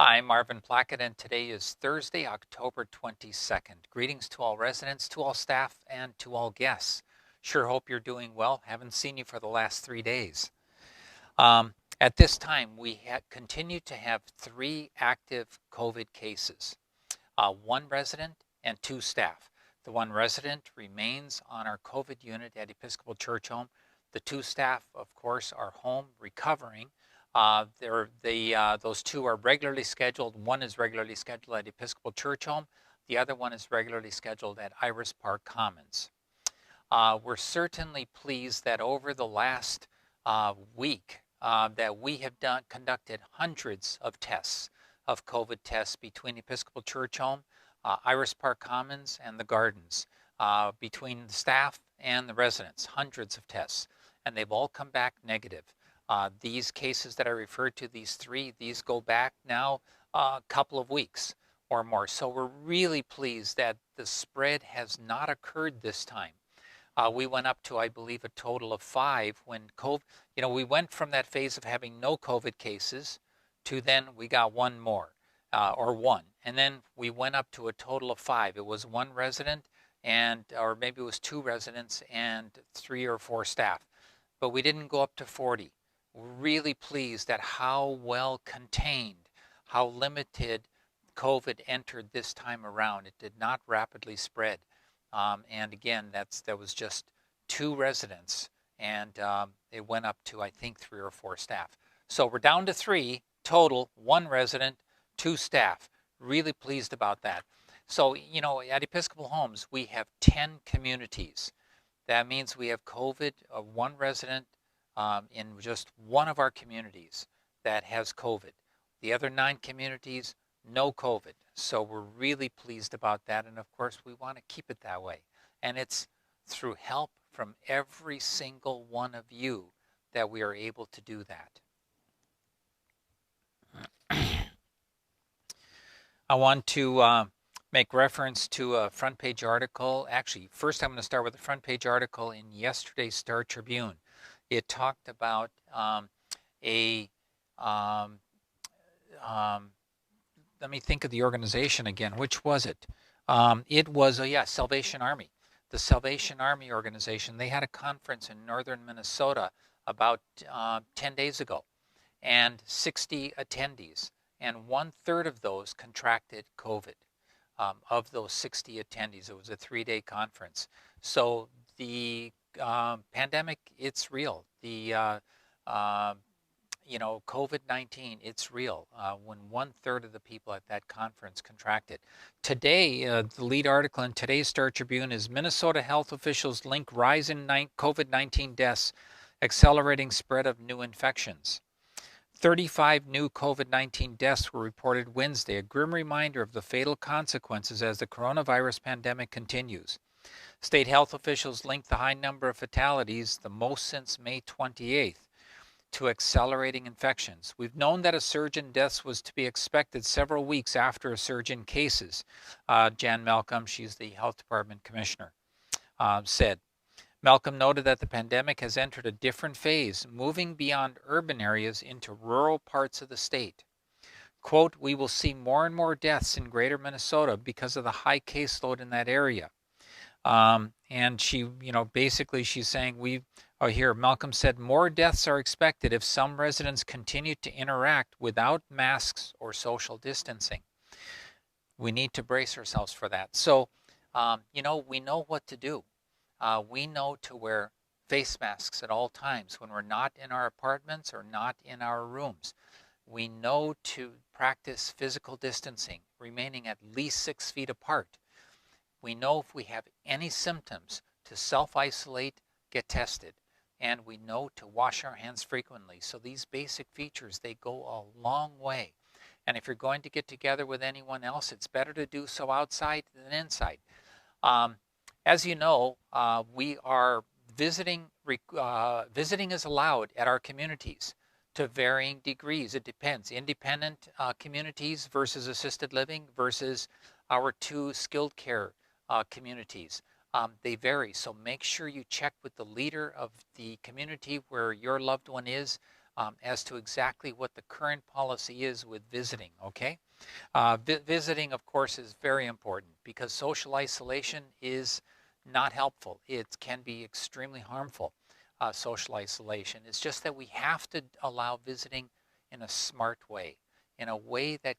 Hi, I'm Marvin Plackett, and today is Thursday, October 22nd. Greetings to all residents, to all staff, and to all guests. Sure hope you're doing well. Haven't seen you for the last 3 days. At this time, we continue to have 3 active COVID cases, 1 resident and 2 staff. The 1 resident remains on our COVID unit at Episcopal Church Home. The 2 staff, of course, are home recovering. Those 2 are regularly scheduled. 1 is regularly scheduled at Episcopal Church Home. The other one is regularly scheduled at Iris Park Commons. We're certainly pleased that over the last week that we have conducted hundreds of tests, of COVID tests between Episcopal Church Home, Iris Park Commons, and the Gardens, between the staff and the residents, hundreds of tests, and they've all come back negative. These cases that I referred to, these 3, these go back now a couple of weeks or more. So we're really pleased that the spread has not occurred this time. We went up to, I believe, a total of 5 when COVID, we went from that phase of having no COVID cases to then we got 1 more, or 1. And then we went up to a total of 5. It was 1 resident or maybe it was 2 residents and 3 or 4 staff. But we didn't go up to 40. We're really pleased at how well contained, how limited COVID entered this time around. It did not rapidly spread. And again, that was just 2 residents, and it went up to, I think, 3 or 4 staff. So we're down to 3 total, 1 resident, 2 staff. Really pleased about that. So, at Episcopal Homes, we have 10 communities. That means we have COVID of 1 resident in just one of our communities that has COVID. The other 9 communities, no COVID. So we're really pleased about that. And of course, we want to keep it that way. And it's through help from every single one of you that we are able to do that. I want to make reference to a front page article. Actually, first I'm going to start with a front page article in yesterday's Star Tribune. It talked about let me think of the organization again. Which was it? It was, Salvation Army. The Salvation Army organization. They had a conference in northern Minnesota about 10 days ago, and 60 attendees, and 1/3 of those contracted COVID. Of those 60 attendees, it was a 3-day conference. So the pandemic, it's real. The COVID-19, it's real. When 1/3 of the people at that conference contracted. Today, the lead article in today's Star Tribune is Minnesota health officials link rise in COVID-19 deaths, accelerating spread of new infections. 35 new COVID-19 deaths were reported Wednesday, a grim reminder of the fatal consequences as the coronavirus pandemic continues. State health officials linked the high number of fatalities, the most since May 28th, to accelerating infections. We've known that a surge in deaths was to be expected several weeks after a surge in cases, Jan Malcolm, she's the health department commissioner, said. Malcolm noted that the pandemic has entered a different phase, moving beyond urban areas into rural parts of the state. Quote, we will see more and more deaths in greater Minnesota because of the high caseload in that area. And she, basically she's saying Malcolm said more deaths are expected if some residents continue to interact without masks or social distancing. We need to brace ourselves for that. So, we know what to do. We know to wear face masks at all times when we're not in our apartments or not in our rooms. We know to practice physical distancing, remaining at least 6 feet apart. We know if we have any symptoms to self-isolate, get tested. And we know to wash our hands frequently. So these basic features, they go a long way. And if you're going to get together with anyone else, it's better to do so outside than inside. As you know, we are visiting. Visiting is allowed at our communities to varying degrees. It depends. Independent communities versus assisted living versus our 2 skilled care communities. They vary, so make sure you check with the leader of the community where your loved one is as to exactly what the current policy is with visiting, okay? Visiting, of course, is very important because social isolation is not helpful. It can be extremely harmful, social isolation. It's just that we have to allow visiting in a smart way, in a way that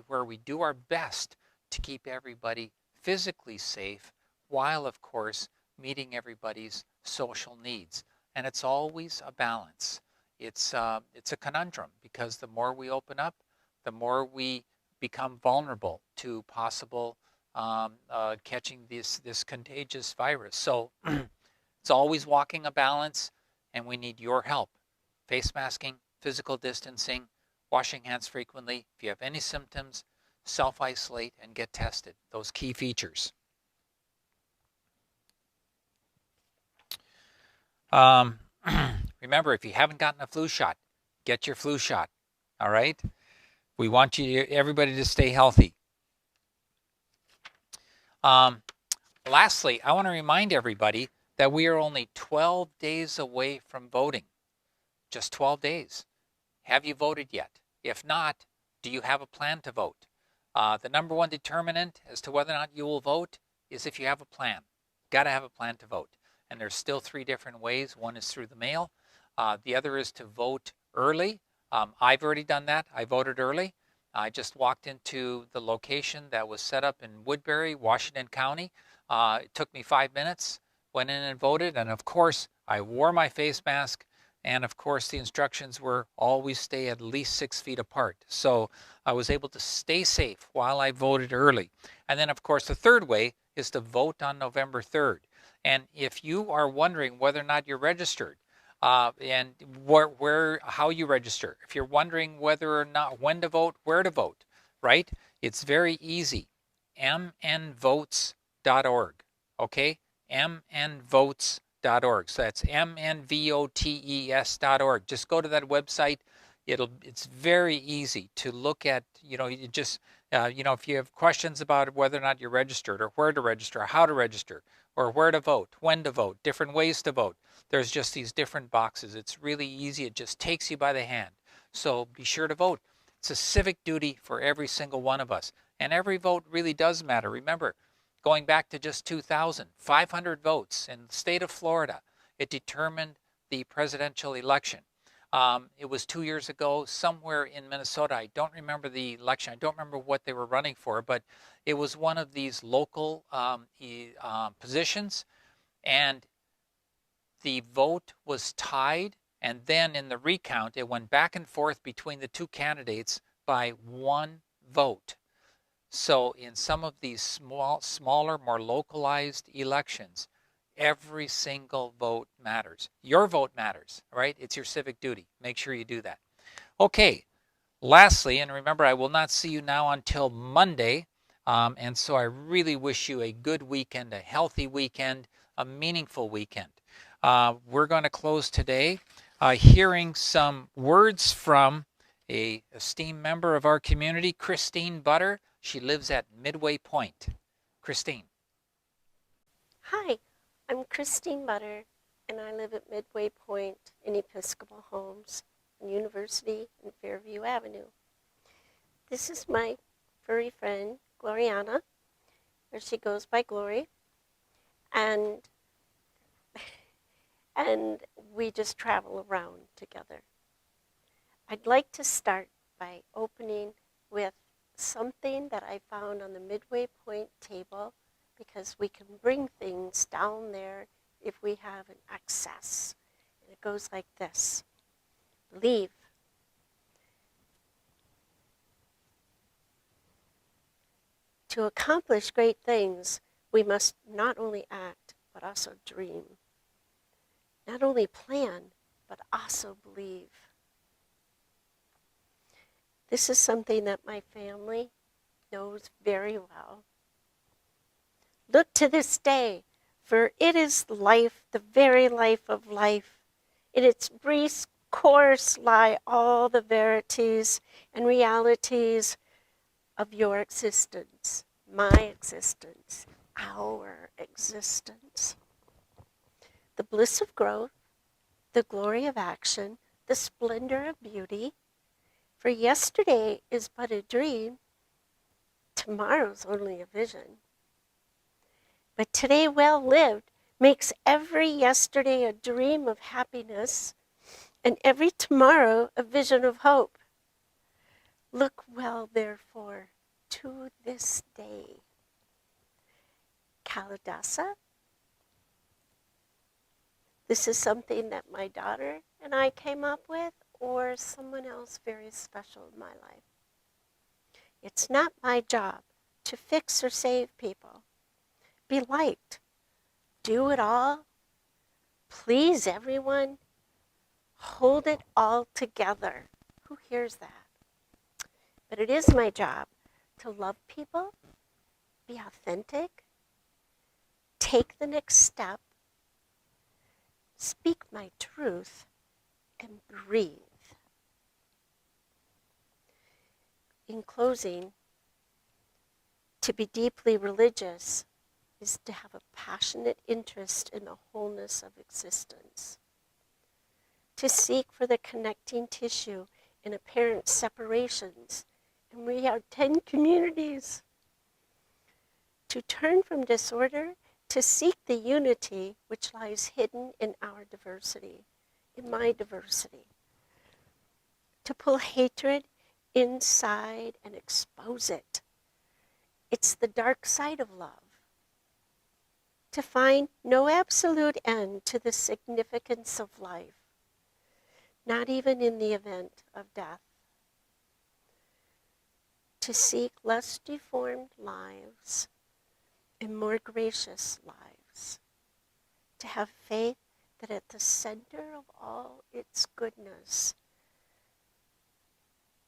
where we do our best to keep everybody physically safe while, of course, meeting everybody's social needs. And it's always a balance. It's a conundrum because the more we open up, the more we become vulnerable to possible catching this contagious virus. So it's always walking a balance, and we need your help. Face masking, physical distancing, washing hands frequently. If you have any symptoms, self-isolate and get tested. Those key features. Remember, if you haven't gotten a flu shot, get your flu shot. All right? We want everybody to stay healthy. Lastly, I want to remind everybody that we are only 12 days away from voting. Just 12 days. Have you voted yet? If not, do you have a plan to vote? The number one determinant as to whether or not you will vote is if you have a plan. Got to have a plan to vote. And there's still 3 different ways. One is through the mail. The other is to vote early. I've already done that. I voted early. I just walked into the location that was set up in Woodbury, Washington County. It took me 5 minutes, went in and voted. And of course, I wore my face mask. And of course, the instructions were always stay at least 6 feet apart. So I was able to stay safe while I voted early. And then, of course, the third way is to vote on November 3rd. And if you are wondering whether or not you're registered, and how you register, if you're wondering whether or not when to vote, where to vote, right? It's very easy. mnvotes.org. Okay? mnvotes.org. So that's mnvotes.org. Just go to that website. It's very easy to look at, you just, if you have questions about whether or not you're registered or where to register, or how to register, or where to vote, when to vote, different ways to vote. There's just these different boxes. It's really easy. It just takes you by the hand. So be sure to vote. It's a civic duty for every single one of us. And every vote really does matter. Remember, going back to just 2000, 500 votes in the state of Florida, it determined the presidential election. It was 2 years ago, somewhere in Minnesota. I don't remember the election. I don't remember what they were running for, but it was one of these local positions, and the vote was tied, and then in the recount, it went back and forth between the 2 candidates by 1 vote. So in some of these smaller, more localized elections, every single vote matters. Your vote matters, right? It's your civic duty. Make sure you do that. Okay, lastly, and remember, I will not see you now until Monday, and so I really wish you a good weekend, a healthy weekend, a meaningful weekend. We're going to close today hearing some words from an esteemed member of our community, Christine Butter. She lives at Midway Point. Christine. Hi, I'm Christine Butter, and I live at Midway Point in Episcopal Homes and University and Fairview Avenue. This is my furry friend, Gloriana, or she goes by Glory, and we just travel around together. I'd like to start by opening with something that I found on the Midway Point table, because we can bring things down there if we have an excess. And it goes like this. Leave. To accomplish great things, we must not only act, but also dream. Not only plan, but also believe. This is something that my family knows very well. Look to this day, for it is life, the very life of life. In its brief course lie all the verities and realities of your existence, my existence, our existence. The bliss of growth, the glory of action, the splendor of beauty, for yesterday is but a dream, tomorrow's only a vision. But today well lived makes every yesterday a dream of happiness and every tomorrow a vision of hope. Look well, therefore, to this day. Kalidasa. This is something that my daughter and I came up with, or someone else very special in my life. It's not my job to fix or save people. Be liked. Do it all. Please everyone. Hold it all together. Who hears that? But it is my job to love people, be authentic, take the next step, speak my truth, and breathe. In closing, to be deeply religious is to have a passionate interest in the wholeness of existence, to seek for the connecting tissue in apparent separations, and we are 10 communities, to turn from disorder to seek the unity which lies hidden in our diversity, in my diversity, to pull hatred inside and expose it. It's the dark side of love. To find no absolute end to the significance of life, not even in the event of death. To seek less deformed lives and more gracious lives. To have faith that at the center of all its goodness,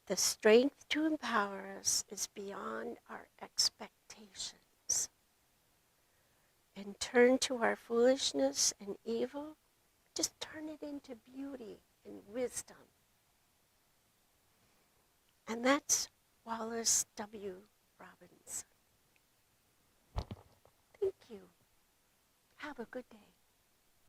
the strength to empower us is beyond our expectations. And turn to our foolishness and evil, just turn it into beauty and wisdom. And that's Wallace W. Robinson. Thank you. Have a good day.